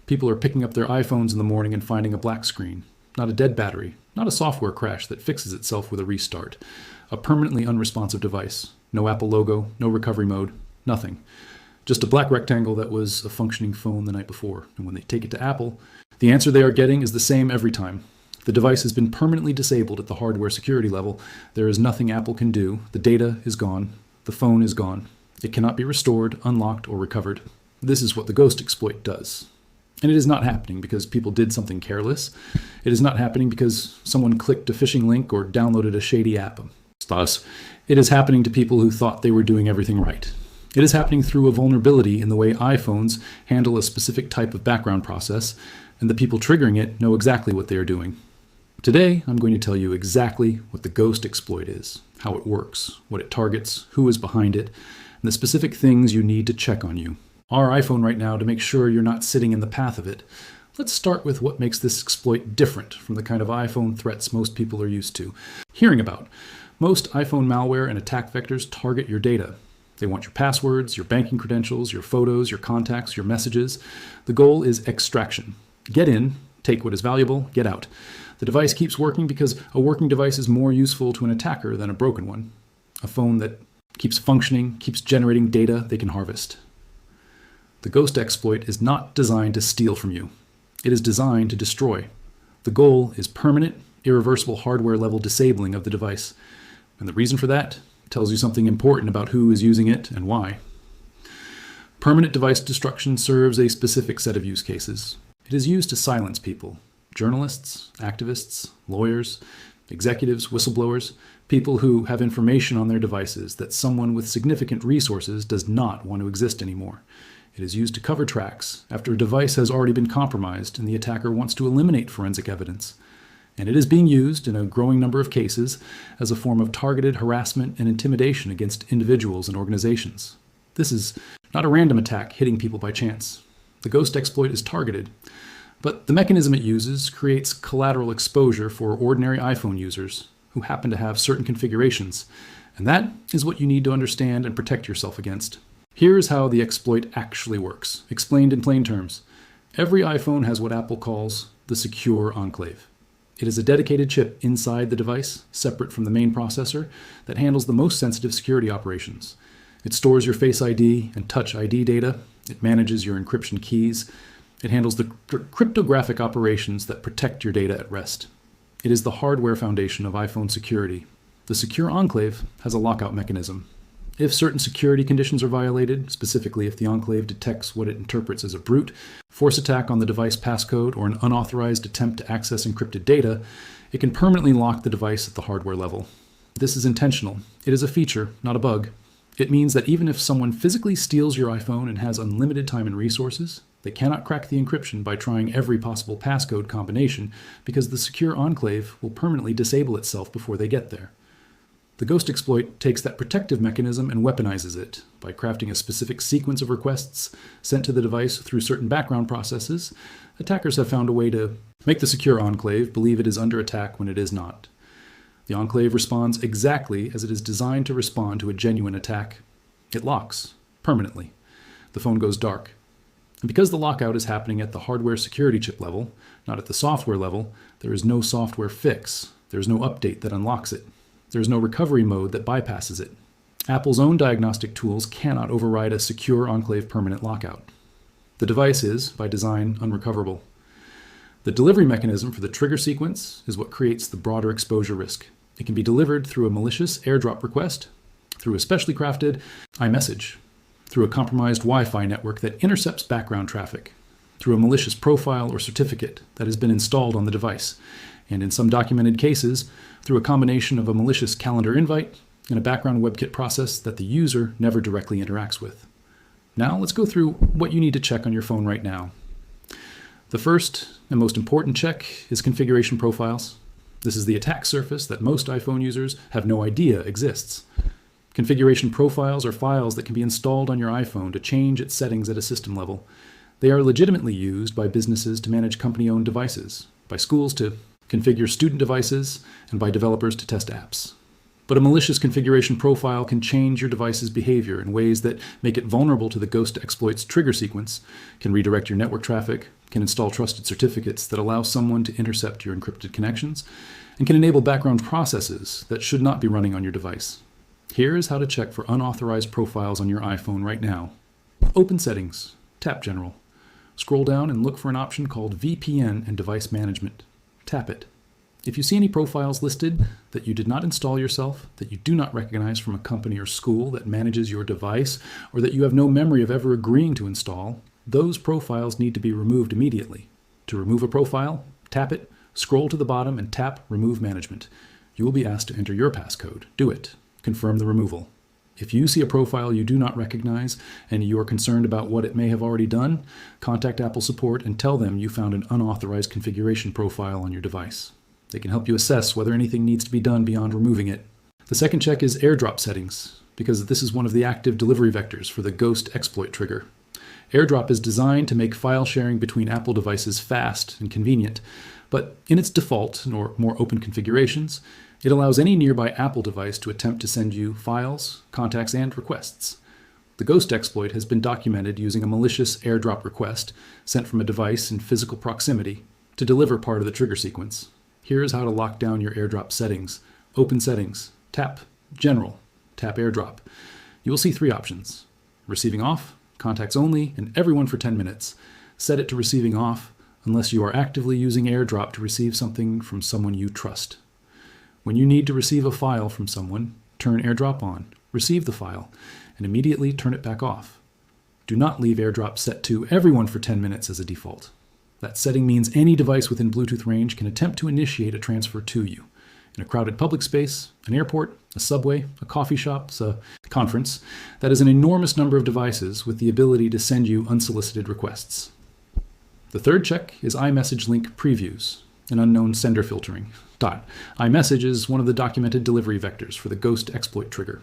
People are picking up their iPhones in the morning and finding a black screen. Not a dead battery, not a software crash that fixes itself with a restart. A permanently unresponsive device. No Apple logo, no recovery mode, nothing. Just a black rectangle that was a functioning phone the night before. And when they take it to Apple, the answer they are getting is the same every time. The device has been permanently disabled at the hardware security level. There is nothing Apple can do. The data is gone. The phone is gone. It cannot be restored, unlocked, or recovered. This is what the ghost exploit does. And it is not happening because people did something careless. It is not happening because someone clicked a phishing link or downloaded a shady app. Thus, it is happening to people who thought they were doing everything right. It is happening through a vulnerability in the way iPhones handle a specific type of background process, and the people triggering it know exactly what they are doing. Today, I'm going to tell you exactly what the ghost exploit is, how it works, what it targets, who is behind it, and the specific things you need to check on you. Our iPhone right now to make sure you're not sitting in the path of it. Let's start with what makes this exploit different from the kind of iPhone threats most people are used to hearing about. Most iPhone malware and attack vectors target your data. They want your passwords, your banking credentials, your photos, your contacts, your messages. The goal is extraction. Get in, take what is valuable, get out. The device keeps working because a working device is more useful to an attacker than a broken one. A phone that keeps functioning, keeps generating data they can harvest. The ghost exploit is not designed to steal from you. It is designed to destroy. The goal is permanent, irreversible hardware-level disabling of the device. And the reason for that tells you something important about who is using it and why. Permanent device destruction serves a specific set of use cases. It is used to silence people. Journalists, activists, lawyers, executives, whistleblowers, people who have information on their devices that someone with significant resources does not want to exist anymore. It is used to cover tracks after a device has already been compromised and the attacker wants to eliminate forensic evidence. And it is being used in a growing number of cases as a form of targeted harassment and intimidation against individuals and organizations. This is not a random attack hitting people by chance. The ghost exploit is targeted, but the mechanism it uses creates collateral exposure for ordinary iPhone users who happen to have certain configurations, and that is what you need to understand and protect yourself against. Here is how the exploit actually works, explained in plain terms. Every iPhone has what Apple calls the secure enclave. It is a dedicated chip inside the device, separate from the main processor, that handles the most sensitive security operations. It stores your Face ID and Touch ID data. It manages your encryption keys. It handles the cryptographic operations that protect your data at rest. It is the hardware foundation of iPhone security. The secure enclave has a lockout mechanism. If certain security conditions are violated, specifically if the enclave detects what it interprets as a brute force attack on the device passcode or an unauthorized attempt to access encrypted data, it can permanently lock the device at the hardware level. This is intentional. It is a feature, not a bug. It means that even if someone physically steals your iPhone and has unlimited time and resources, they cannot crack the encryption by trying every possible passcode combination because the secure enclave will permanently disable itself before they get there. The ghost exploit takes that protective mechanism and weaponizes it by crafting a specific sequence of requests sent to the device through certain background processes. Attackers have found a way to make the secure enclave believe it is under attack when it is not. The enclave responds exactly as it is designed to respond to a genuine attack. It locks, permanently. The phone goes dark. And because the lockout is happening at the hardware security chip level, not at the software level, there is no software fix. There is no update that unlocks it. There is no recovery mode that bypasses it. Apple's own diagnostic tools cannot override a secure enclave permanent lockout. The device is, by design, unrecoverable. The delivery mechanism for the trigger sequence is what creates the broader exposure risk. It can be delivered through a malicious AirDrop request, through a specially crafted iMessage, through a compromised Wi-Fi network that intercepts background traffic, through a malicious profile or certificate that has been installed on the device, and in some documented cases, through a combination of a malicious calendar invite and a background WebKit process that the user never directly interacts with. Now let's go through what you need to check on your phone right now. The first and most important check is configuration profiles. This is the attack surface that most iPhone users have no idea exists. Configuration profiles are files that can be installed on your iPhone to change its settings at a system level. They are legitimately used by businesses to manage company-owned devices, by schools to configure student devices, and by developers to test apps. But a malicious configuration profile can change your device's behavior in ways that make it vulnerable to the ghost exploit's trigger sequence, can redirect your network traffic, can install trusted certificates that allow someone to intercept your encrypted connections, and can enable background processes that should not be running on your device. Here is how to check for unauthorized profiles on your iPhone right now. Open Settings, tap General. Scroll down and look for an option called VPN and Device Management. Tap it. If you see any profiles listed that you did not install yourself, that you do not recognize from a company or school that manages your device, or that you have no memory of ever agreeing to install, those profiles need to be removed immediately. To remove a profile, tap it, scroll to the bottom and tap Remove Management. You will be asked to enter your passcode. Do it. Confirm the removal. If you see a profile you do not recognize and you are concerned about what it may have already done, contact Apple support and tell them you found an unauthorized configuration profile on your device. They can help you assess whether anything needs to be done beyond removing it. The second check is AirDrop settings, because this is one of the active delivery vectors for the Ghost exploit trigger. AirDrop is designed to make file sharing between Apple devices fast and convenient, but in its default or more open configurations, it allows any nearby Apple device to attempt to send you files, contacts, and requests. The Ghost exploit has been documented using a malicious AirDrop request sent from a device in physical proximity to deliver part of the trigger sequence. Here is how to lock down your AirDrop settings. Open Settings, tap General, tap AirDrop. You will see three options: receiving off, contacts only, and everyone for 10 minutes. Set it to receiving off unless you are actively using AirDrop to receive something from someone you trust. When you need to receive a file from someone, turn AirDrop on, receive the file, and immediately turn it back off. Do not leave AirDrop set to everyone for 10 minutes as a default. That setting means any device within Bluetooth range can attempt to initiate a transfer to you. In a crowded public space, an airport, a subway, a coffee shop, a conference, that is an enormous number of devices with the ability to send you unsolicited requests. The third check is iMessage link previews and unknown sender filtering. iMessage is one of the documented delivery vectors for the Ghost exploit trigger.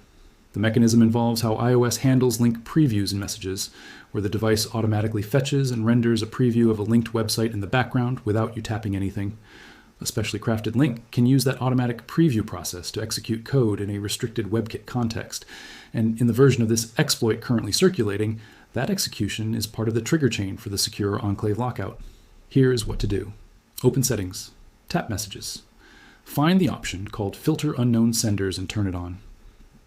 The mechanism involves how iOS handles link previews in messages, where the device automatically fetches and renders a preview of a linked website in the background without you tapping anything. A specially crafted link can use that automatic preview process to execute code in a restricted WebKit context, and in the version of this exploit currently circulating, that execution is part of the trigger chain for the secure enclave lockout. Here is what to do. Open Settings, tap Messages. Find the option called Filter Unknown Senders and turn it on.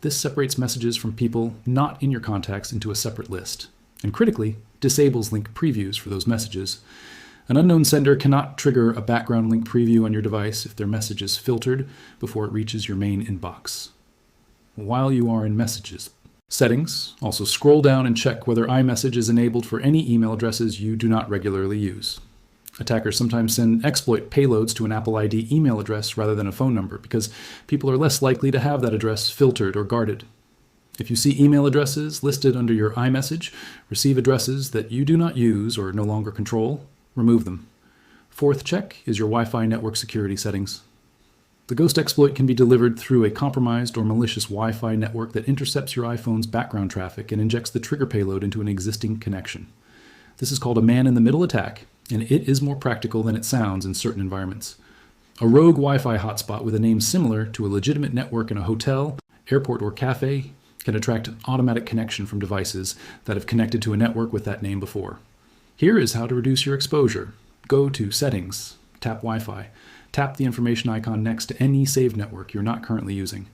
This separates messages from people not in your contacts into a separate list, and critically, disables link previews for those messages. An unknown sender cannot trigger a background link preview on your device if their message is filtered before it reaches your main inbox. While you are in Messages settings, also scroll down and check whether iMessage is enabled for any email addresses you do not regularly use. Attackers sometimes send exploit payloads to an Apple ID email address rather than a phone number because people are less likely to have that address filtered or guarded. If you see email addresses listed under your iMessage, receive addresses that you do not use or no longer control, remove them. Fourth check is your Wi-Fi network security settings. The Ghost exploit can be delivered through a compromised or malicious Wi-Fi network that intercepts your iPhone's background traffic and injects the trigger payload into an existing connection. This is called a man-in-the-middle attack, and it is more practical than it sounds in certain environments. A rogue Wi-Fi hotspot with a name similar to a legitimate network in a hotel, airport, or cafe can attract an automatic connection from devices that have connected to a network with that name before. Here is how to reduce your exposure. Go to Settings, tap Wi-Fi, tap the information icon next to any saved network you're not currently using.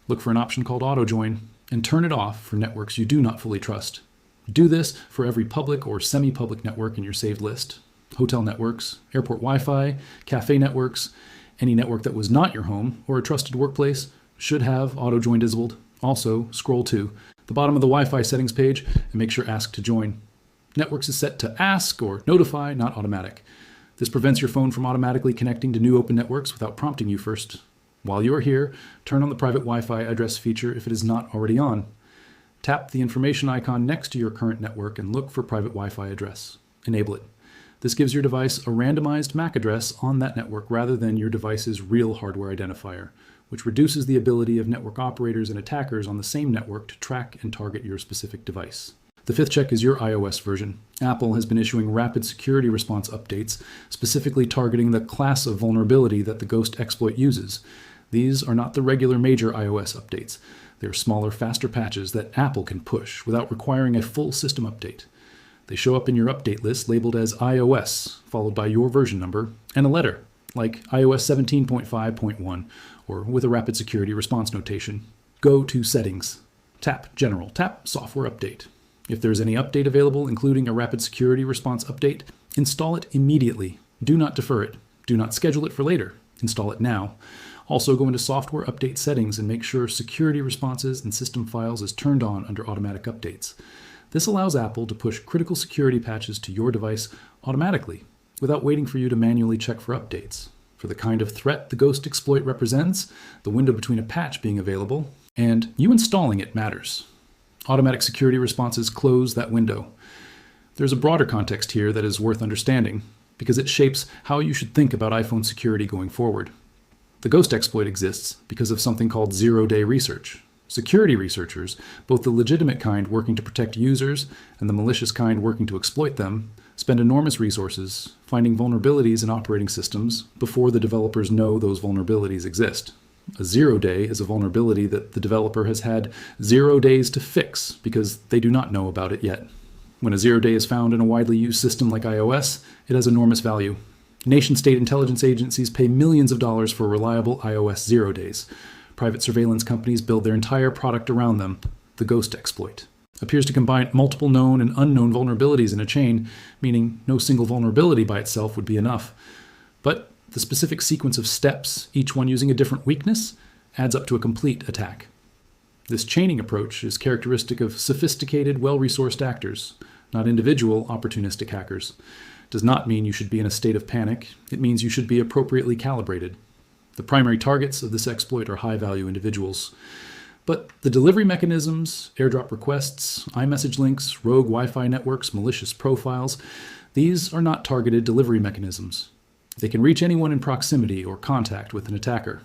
Look for an option called Auto Join, and turn it off for networks you do not fully trust. Do this for every public or semi-public network in your saved list. Hotel networks, airport Wi-Fi, cafe networks, any network that was not your home or a trusted workplace should have auto join disabled. Also, scroll to the bottom of the Wi-Fi settings page and make sure Ask to Join. Networks is set to Ask or Notify, not Automatic. This prevents your phone from automatically connecting to new open networks without prompting you first. While you are here, turn on the private Wi-Fi address feature if it is not already on. Tap the information icon next to your current network and look for private Wi-Fi address. Enable it. This gives your device a randomized MAC address on that network rather than your device's real hardware identifier, which reduces the ability of network operators and attackers on the same network to track and target your specific device. The fifth check is your iOS version. Apple has been issuing rapid security response updates, specifically targeting the class of vulnerability that the Ghost exploit uses. These are not the regular major iOS updates. They're smaller, faster patches that Apple can push without requiring a full system update. They show up in your update list labeled as iOS, followed by your version number, and a letter, like iOS 17.5.1, or with a rapid security response notation. Go to Settings. Tap General. Tap Software Update. If there's any update available, including a rapid security response update, install it immediately. Do not defer it. Do not schedule it for later. Install it now. Also go into Software Update Settings and make sure Security Responses and System Files is turned on under Automatic Updates. This allows Apple to push critical security patches to your device automatically, without waiting for you to manually check for updates. For the kind of threat the Ghost exploit represents, the window between a patch being available and you installing it matters. Automatic security responses close that window. There's a broader context here that is worth understanding, because it shapes how you should think about iPhone security going forward. The Ghost exploit exists because of something called zero-day research. Security researchers, both the legitimate kind working to protect users and the malicious kind working to exploit them, spend enormous resources finding vulnerabilities in operating systems before the developers know those vulnerabilities exist. A 0 day is a vulnerability that the developer has had 0 days to fix because they do not know about it yet. When a 0 day is found in a widely used system like iOS, it has enormous value. Nation-state intelligence agencies pay millions of dollars for reliable iOS 0 days. Private surveillance companies build their entire product around them. The Ghost exploit appears to combine multiple known and unknown vulnerabilities in a chain, meaning no single vulnerability by itself would be enough. But the specific sequence of steps, each one using a different weakness, adds up to a complete attack. This chaining approach is characteristic of sophisticated, well-resourced actors, not individual, opportunistic hackers. It does not mean you should be in a state of panic. It means you should be appropriately calibrated. The primary targets of this exploit are high-value individuals. But the delivery mechanisms, airdrop requests, iMessage links, rogue Wi-Fi networks, malicious profiles, these are not targeted delivery mechanisms. They can reach anyone in proximity or contact with an attacker.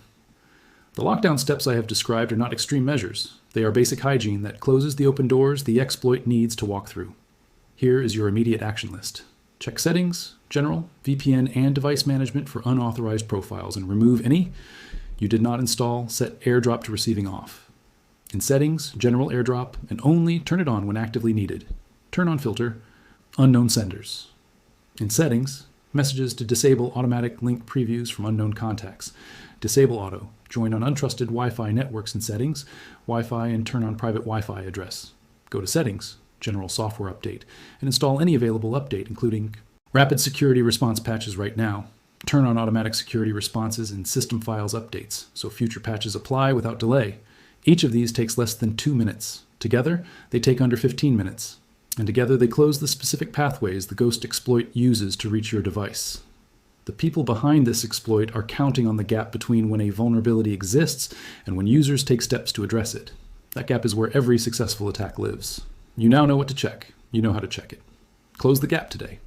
The lockdown steps I have described are not extreme measures. They are basic hygiene that closes the open doors the exploit needs to walk through. Here is your immediate action list. Check Settings, General, VPN, and Device Management for unauthorized profiles and remove any you did not install. Set AirDrop to receiving off. In Settings, General AirDrop, and only turn it on when actively needed. Turn on Filter, Unknown Senders. In Settings, Messages to disable automatic link previews from unknown contacts. Disable auto. Join on untrusted Wi-Fi networks in Settings, Wi-Fi, and turn on private Wi-Fi address. Go to Settings, General Software Update, and install any available update, including rapid security response patches right now. Turn on automatic security responses and system files updates, so future patches apply without delay. Each of these takes less than 2 minutes. Together, they take under 15 minutes. And together they close the specific pathways the Ghost exploit uses to reach your device. The people behind this exploit are counting on the gap between when a vulnerability exists and when users take steps to address it. That gap is where every successful attack lives. You now know what to check. You know how to check it. Close the gap today.